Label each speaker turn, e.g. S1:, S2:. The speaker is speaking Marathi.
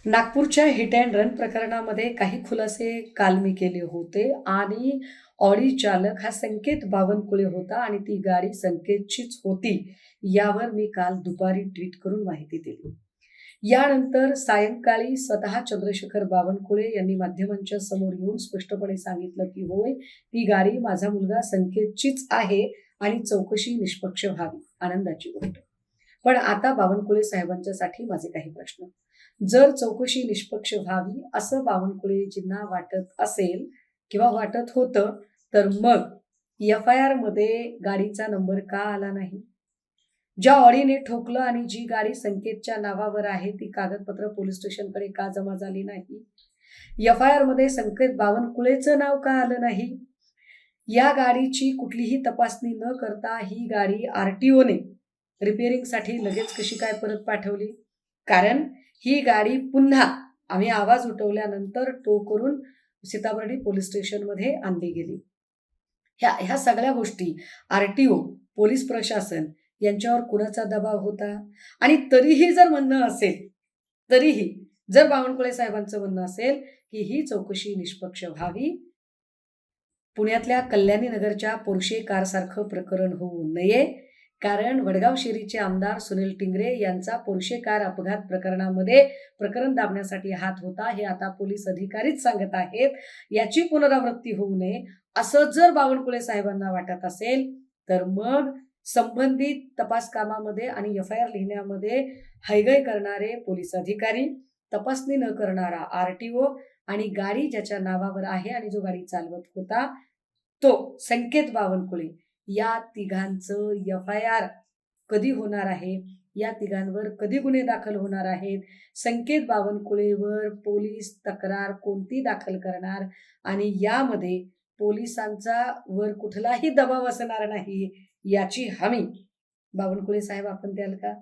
S1: नागपूरच्या हिट अँड रन प्रकरणामध्ये काही खुलासे काल मी केले होते आणि ऑडी चालक हा संकेत बावनकुळे होता आणि ती गाडी संकेतचीच होती यावर मी काल दुपारी ट्विट करून माहिती दिली. यानंतर सायंकाळी स्वतः चंद्रशेखर बावनकुळे यांनी माध्यमांच्या समोर येऊन स्पष्टपणे सांगितलं की होय, ती गाडी माझा मुलगा संकेतचीच आहे आणि चौकशी निष्पक्ष व्हावी. आनंदाची गोष्ट. पण आता बावनकुळे साहेबांच्यासाठी माझे काही प्रश्न. जर चौकशी निष्पक्ष व्हावी असं बावनकुळेजींना वाटत असेल किंवा वाटत होतं, तर मग एफ-आय-आर मध्ये गाडीचा नंबर का आला नाही? ज्या ऑडीने ठोकलं आणि जी गाडी संकेतच्या नावावर आहे ती कागदपत्र पोलीस स्टेशनकडे का जमा झाली नाही? एफ-आय-आर मध्ये संकेत बावनकुळेचं नाव का आलं नाही? या गाडीची कुठलीही तपासणी न करता ही गाडी आरटीओने रिपेअरिंगसाठी लगेच कशी काय परत पाठवली? कारण ही गाडी पुन्हा आम्ही आवाज उठवल्यानंतर टो करून सीताबर्डी पोलीस स्टेशनमध्ये आणली गेली. ह्या सगळ्या गोष्टी आरटीओ, पोलीस प्रशासन यांच्यावर कुणाचा दबाव होता? आणि तरीही जर म्हणणं असेल, तरीही जर बावनकुळे साहेबांचं म्हणणं असेल की ही चौकशी निष्पक्ष व्हावी, पुण्यातल्या कल्याणी नगरच्या पोर्शे कारसारखं प्रकरण होऊ नये, कारण वडगाव शेरीचे आमदार सुनील टिंगरे यांचा पोर्शे कार अपघात प्रकरणामध्ये प्रकरण दाबण्यासाठी हात होता, हे आता पोलीस अधिकारीच सांगत आहेत. याची पुनरावृत्ती होऊ नये असं जर बावनकुळे साहेबांना वाटत असेल, तर मग संबंधित तपास कामामध्ये आणि एफ-आय-आर लिहिण्यामध्ये हयगय करणारे पोलीस अधिकारी, तपासणी न करणारा आरटीओ आणि गाडी ज्याच्या नावावर आहे आणि जो गाडी चालवत होता तो संकेत बावनकुळे, या तिघांचं एफ-आय-आर कधी होणार आहे? या तिघांवर कधी गुन्हे दाखल होणार आहेत? संकेत बावनकुळेवर पोलीस तक्रार कोणती दाखल करणार आणि यामध्ये पोलिसांचा वर कुठलाही दबाव असणार नाही याची हमी बावनकुळे साहेब आपण द्याल का?